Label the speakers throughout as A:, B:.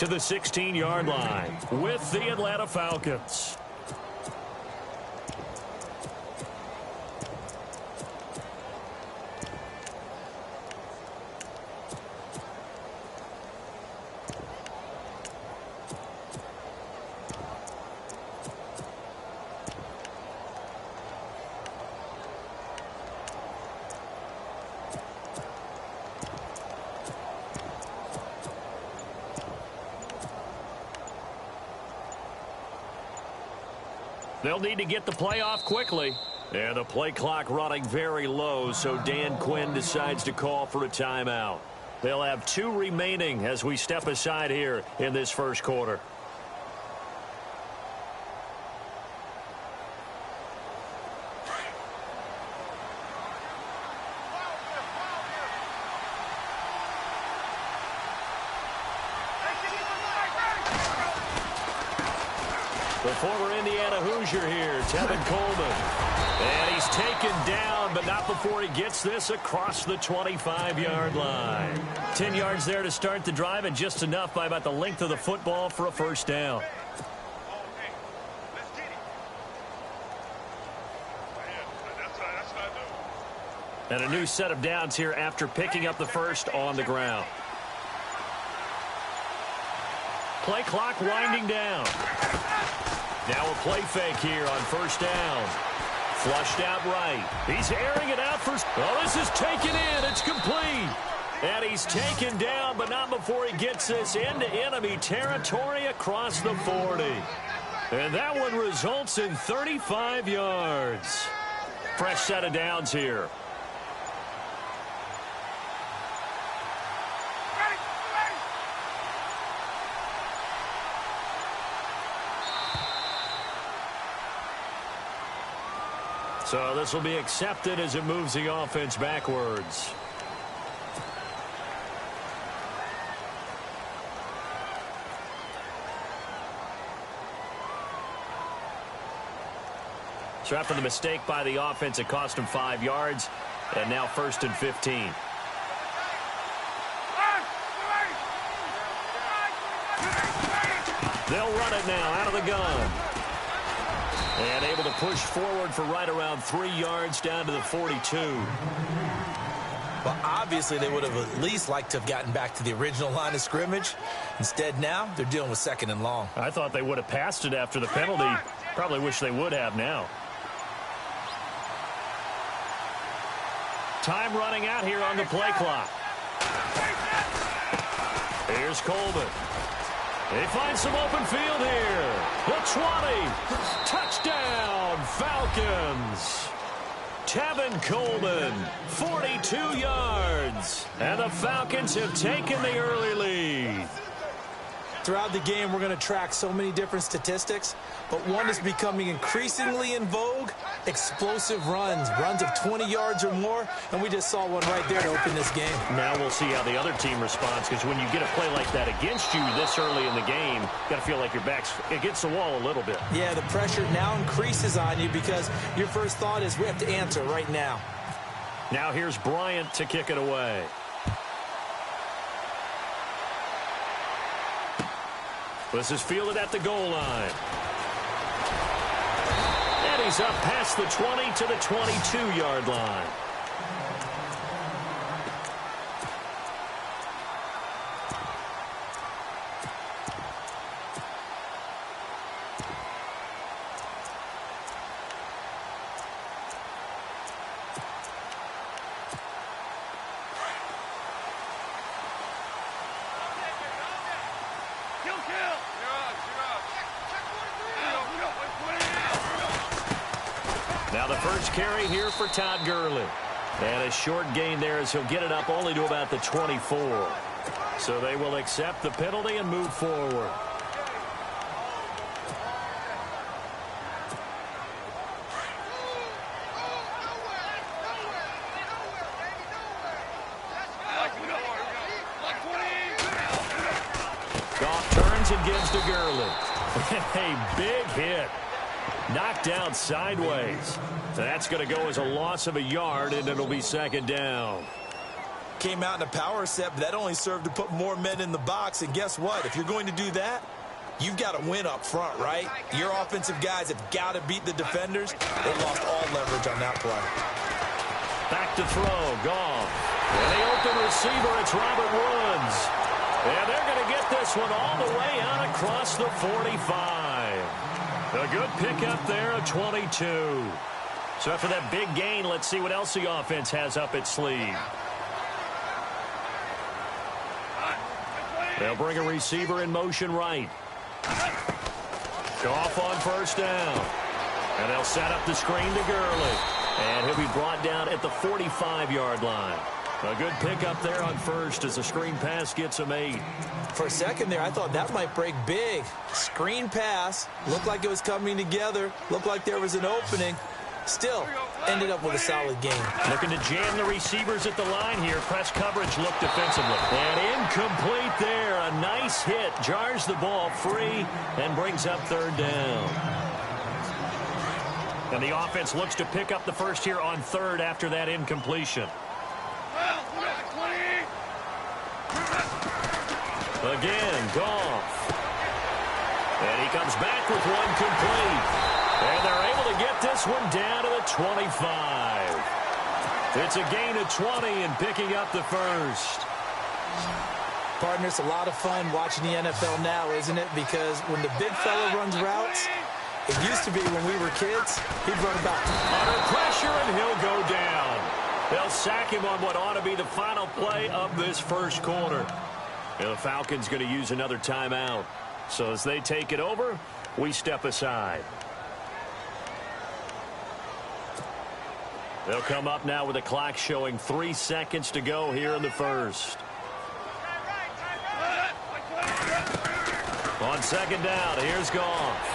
A: to the 16-yard line with the Atlanta Falcons. They'll need to get the play off quickly. And the play clock running very low, so Dan Quinn decides to call for a timeout. They'll have 2 remaining as we step aside here in this first quarter. The former Indiana Hoosier here, Tevin Coleman. And he's taken down, but not before he gets this across the 25-yard line. 10 yards there to start the drive, and just enough by about the length of the football for a first down. And a new set of downs here after picking up the first on the ground. Play clock winding down. Now a play fake here on first down. Flushed out right. He's airing it out for... Oh, this is taken in. It's complete. And he's taken down, but not before he gets this into enemy territory across the 40. And that one results in 35 yards. Fresh set of downs here. So this will be accepted as it moves the offense backwards. So after the mistake by the offense, it cost him 5 yards. And now 1st and 15. They'll run it now out of the gun. And able to push forward for right around 3 yards down to the 42.
B: Well, obviously they would have at least liked to have gotten back to the original line of scrimmage. Instead now, they're dealing with 2nd and long.
A: I thought they would have passed it after the penalty. Probably wish they would have now. Time running out here on the play clock. Here's Coleman. They find some open field here. The 20. Touchdown, Falcons. Tevin Coleman, 42 yards. And the Falcons have taken the early lead.
B: Throughout the game, we're going to track so many different statistics, but one is becoming increasingly in vogue: explosive runs of 20 yards or more, and we just saw one right there to open this game.
A: Now we'll see how the other team responds, because when you get a play like that against you this early in the game, you got to feel like your back's against the wall a little bit.
B: Yeah, the pressure now increases on you because your first thought is we have to answer right now.
A: Now here's Bryant to kick it away. This is fielded at the goal line. And he's up past the 20 to the 22-yard line. Now the first carry here for Todd Gurley. And a short gain there as he'll get it up only to about the 24. So they will accept the penalty and move forward. Goff turns and gives to Gurley. A big hit. Knocked down sideways. That's going to go as a loss of a yard, and it'll be 2nd down.
B: came out in a power set, but that only served to put more men in the box. And guess what? If you're going to do that, you've got to win up front, right? Your offensive guys have got to beat the defenders. They lost all leverage on that play.
A: Back to throw, Goff. And the open receiver, it's Robert Woods. And they're going to get this one all the way out across the 45. A good pickup there of 22. So after that big gain, let's see what else the offense has up its sleeve. They'll bring a receiver in motion right. Goff on first down. And they'll set up the screen to Gurley. And he'll be brought down at the 45-yard line. A good pickup there on first as the screen pass gets him 8.
B: For a second there, I thought that might break big. Screen pass. Looked like it was coming together. Looked like there was an opening. Still, ended up with a solid game.
A: Looking to jam the receivers at the line here. Press coverage looked defensively. And incomplete there. A nice hit. Jars the ball free and brings up third down. And the offense looks to pick up the first here on third after that incompletion. Again, Goff. And he comes back with one complete. And they're able to get this one down to the 25. It's a gain of 20 and picking up the first.
B: Partner, it's a lot of fun watching the NFL now, isn't it? Because when the big fella runs routes, it used to be when we were kids, he'd run about.
A: Under pressure, and he'll go down. They'll sack him on what ought to be the final play of this first quarter. And the Falcons going to use another timeout. So as they take it over, we step aside. They'll come up now with a clock showing 3 seconds to go here in the first. On second down, here's Goff.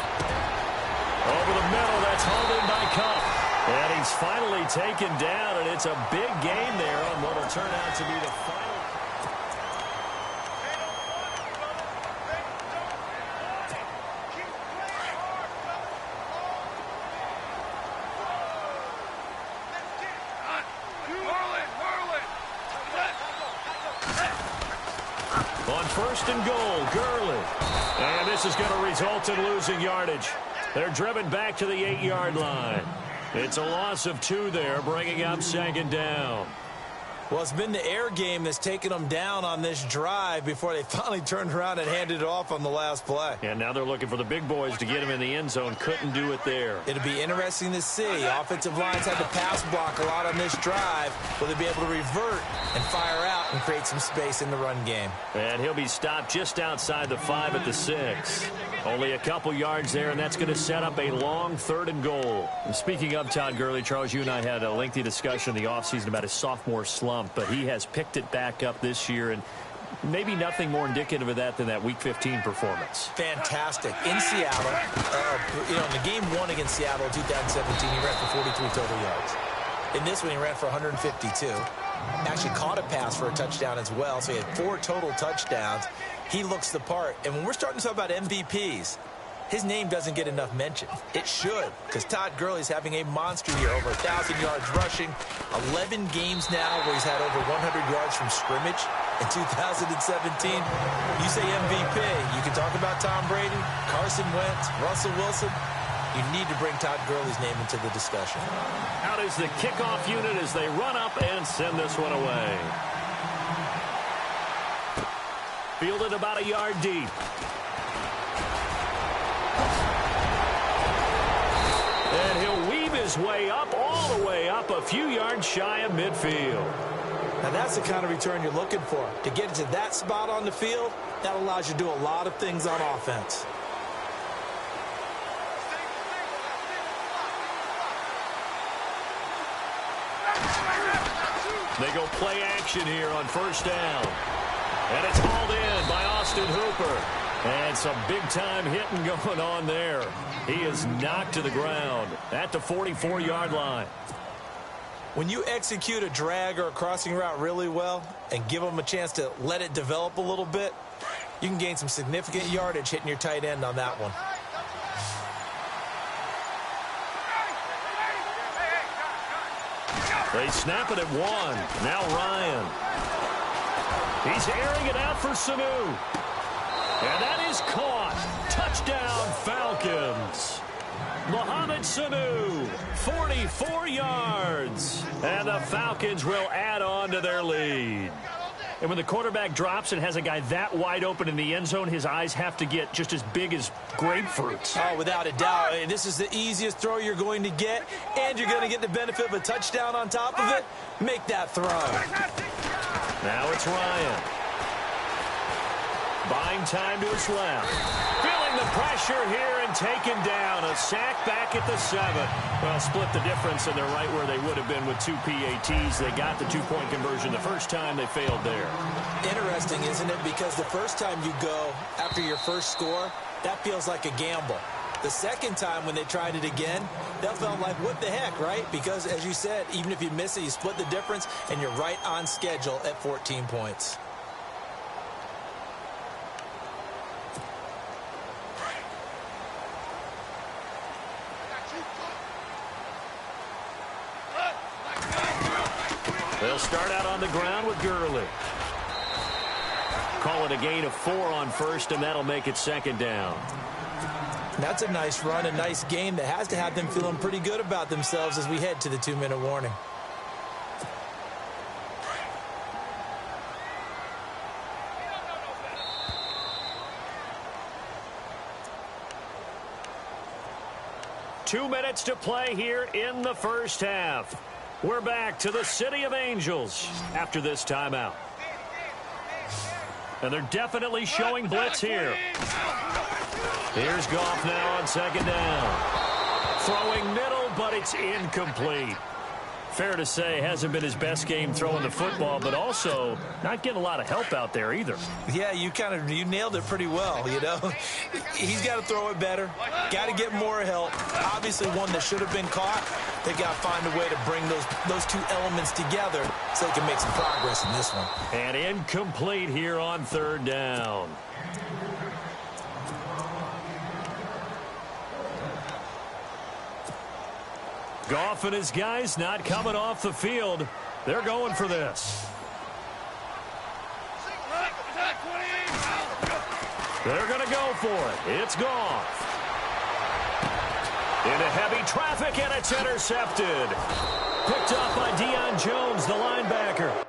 A: Over the middle, that's hauled in by Cup. And he's finally taken down, and it's a big gain there on what will turn out to be the final. On first and goal, Gurley. And this is going to result in losing yardage. They're driven back to the 8-yard line. It's a loss of 2 there, bringing up second down.
B: Well, it's been the air game that's taken them down on this drive before they finally turned around and handed it off on the last play.
A: And now they're looking for the big boys to get him in the end zone. Couldn't do it there.
B: It'll be interesting to see. Offensive lines had to pass block a lot on this drive. Will they be able to revert and fire out and create some space in the run game?
A: And he'll be stopped just outside the 5 at the 6. Only a couple yards there, and that's going to set up a long third and goal. And speaking of Todd Gurley, Charles, you and I had a lengthy discussion in the offseason about his sophomore slump, but he has picked it back up this year, and maybe nothing more indicative of that than that Week 15 performance.
B: Fantastic. In Seattle, in the game 1 against Seattle in 2017, he ran for 43 total yards. In this one, he ran for 152. Actually caught a pass for a touchdown as well, so he had 4 total touchdowns. He looks the part. And when we're starting to talk about MVPs, his name doesn't get enough mention. It should, because Todd Gurley's having a monster year, over 1,000 yards rushing, 11 games now where he's had over 100 yards from scrimmage in 2017. You say MVP, you can talk about Tom Brady, Carson Wentz, Russell Wilson. You need to bring Todd Gurley's name into the discussion.
A: Out is the kickoff unit as they run up and send this one away. Fielded about a yard deep. And he'll weave his way up, all the way up, a few yards shy of midfield.
B: Now that's the kind of return you're looking for. To get to that spot on the field, that allows you to do a lot of things on offense.
A: They go play action here on first down. And it's hauled in by Austin Hooper. And some big-time hitting going on there. He is knocked to the ground at the 44-yard line.
B: When you execute a drag or a crossing route really well and give them a chance to let it develop a little bit, you can gain some significant yardage hitting your tight end on that one.
A: They snap it at 1. Now Ryan. He's airing it out for Sanu. And that is caught. Touchdown, Falcons. Mohamed Sanu, 44 yards. And the Falcons will add on to their lead. And when the quarterback drops and has a guy that wide open in the end zone, his eyes have to get just as big as grapefruits.
B: Oh, without a doubt. This is the easiest throw you're going to get, and you're going to get the benefit of a touchdown on top of it. Make that throw.
A: Now it's Ryan. Buying time to his left. Feeling the pressure here and taken down. A sack back at the 7. Well, split the difference, and they're right where they would have been with 2 PATs. They got the 2-point conversion the first time. They failed there.
B: Interesting, isn't it? Because the first time you go after your first score, that feels like a gamble. The second time when they tried it again, that felt like, what the heck, right? Because, as you said, even if you miss it, you split the difference, and you're right on schedule at 14 points.
A: They'll start out on the ground with Gurley. Call it a gain of 4 on first, and that'll make it second down.
B: That's a nice run, a nice game that has to have them feeling pretty good about themselves as we head to the 2-minute warning.
A: Two minutes to play here in the first half. We're back to the City of Angels after this timeout. And they're definitely showing blitz here. Here's Goff now on second down. Throwing middle, but it's incomplete. Fair to say, hasn't been his best game throwing the football, but also not getting a lot of help out there either.
B: Yeah, you nailed it pretty well, you know. He's got to throw it better. Got to get more help. Obviously one that should have been caught. They got to find a way to bring those two elements together so they can make some progress in this one.
A: And incomplete here on third down. Goff and his guys not coming off the field. They're going for this. They're going to go for it. It's Goff. Into heavy traffic, and it's intercepted. Picked up by Deion Jones, the linebacker.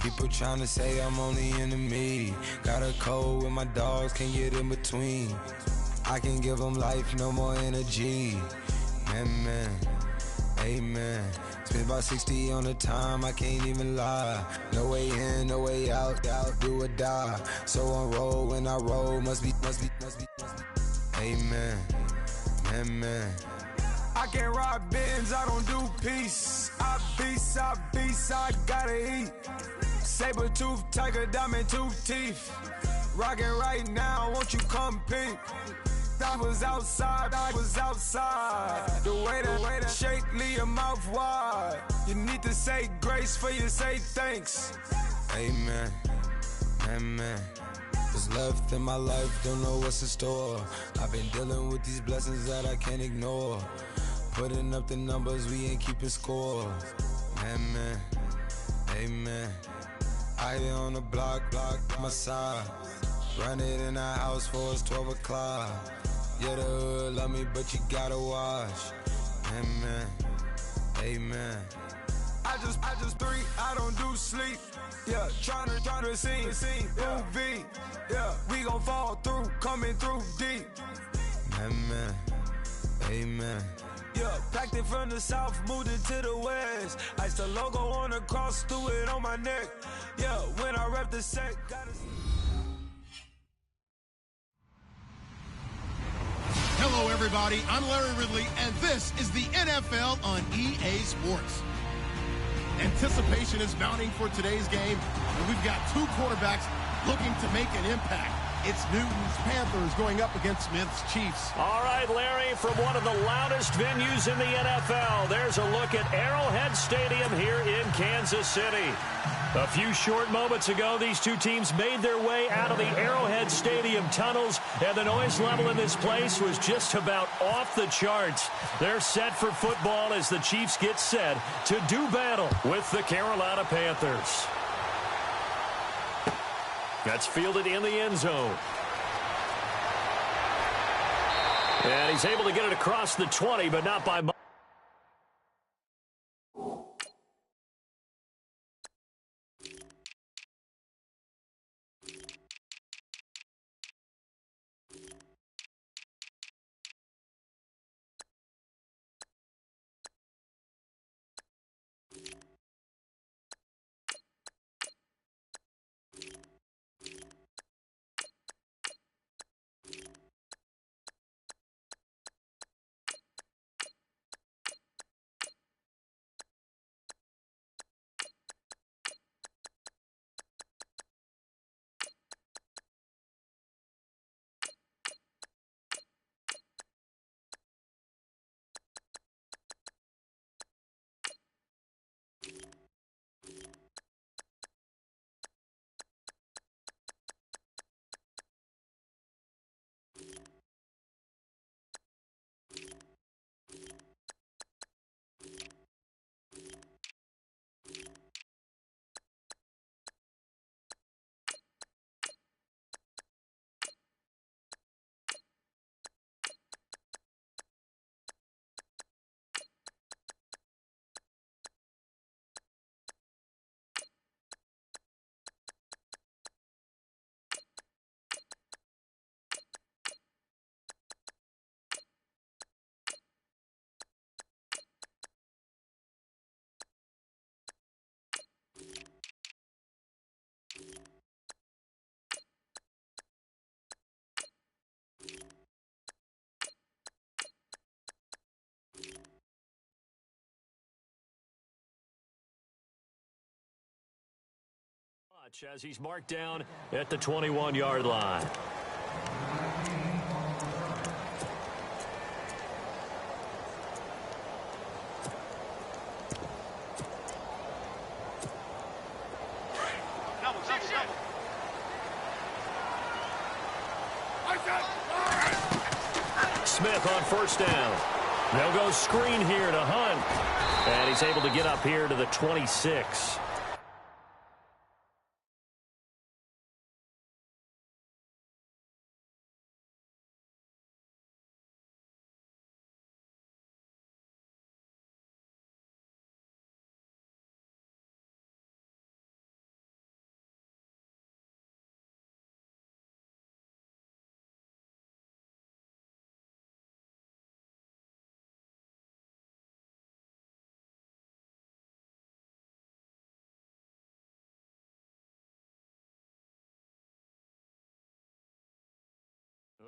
C: People tryna say I'm only in the media. Got a cold with my dogs, can't get in between. I can give them life, no more energy. Man, amen. Spent about 60 on the time, I can't even lie. No way in, no way out, do or die. So on roll when I roll, must be. Amen, man. I can't ride Benz, I don't do peace. I beast, I gotta eat. Saber tooth, tiger, diamond tooth teeth. Rockin' right now, won't you come peep? I was outside. The way that shake, leave your mouth wide. You need to say grace for you say thanks. Amen, what's left in my life, don't know what's in store. I've been dealing with these blessings that I can't ignore. Putting up the numbers, we ain't keeping score. Amen. I be on the block, my side. Run it in the house for us 12 o'clock. Yeah, the hood love me, but you gotta watch. Amen. I just three, I don't do sleep. Yeah, tryna see, UV. Yeah, we gon' fall through, coming through deep. Amen. Yeah, packed it from the south, moved it to the west. Iced the logo on the cross, threw it on my neck. Yeah, when I rep the set, gotta...
D: Hello, everybody. I'm Larry Ridley, and this is the NFL on EA Sports. Anticipation is mounting for today's game, and we've got two quarterbacks looking to make an impact. It's Newton's Panthers going up against Smith's Chiefs.
A: All right, Larry, from one of the loudest venues in the NFL, there's a look at Arrowhead Stadium here in Kansas City. A few short moments ago, these two teams made their way out of the Arrowhead Stadium tunnels, and the noise level in this place was just about off the charts. They're set for football as the Chiefs get set to do battle with the Carolina Panthers. That's fielded in the end zone. And he's able to get it across the 20, but not by much. As he's marked down at the 21-yard line. Smith on first down. They'll go screen here to Hunt. And he's able to get up here to the 26.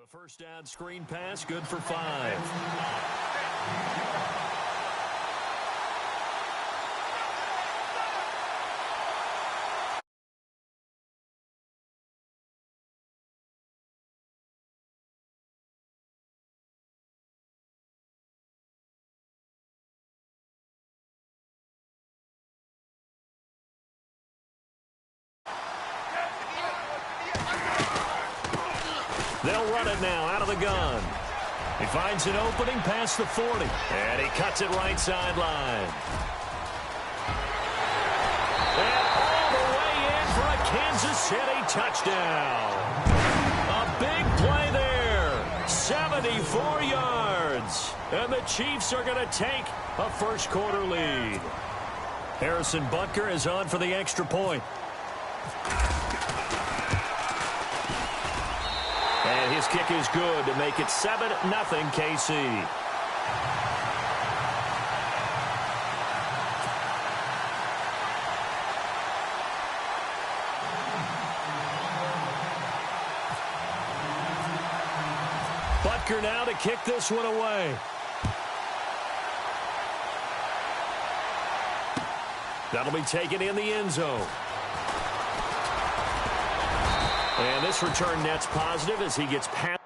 A: The first down screen pass, good for 5. They'll run it now out of the gun. He finds an opening past the 40. And he cuts it right sideline. And all the way in for a Kansas City touchdown. A big play there. 74 yards. And the Chiefs are going to take a first quarter lead. Harrison Butker is on for the extra point. And his kick is good to make it 7-0 KC. Butker now to kick this one away. That'll be taken in the end zone. And this return net's positive as he gets past.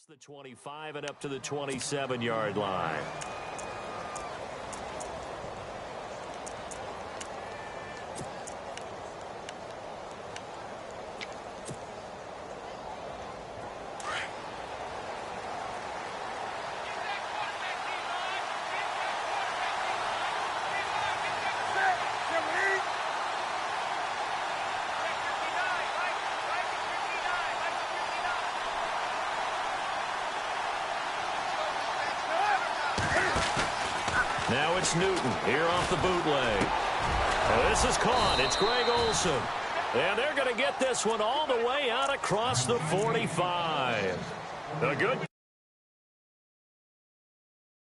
A: The 25 and up to the 27-yard line. Now it's Newton here off the bootleg. This is caught. It's Greg Olsen. And they're going to get this one all the way out across the 45. A good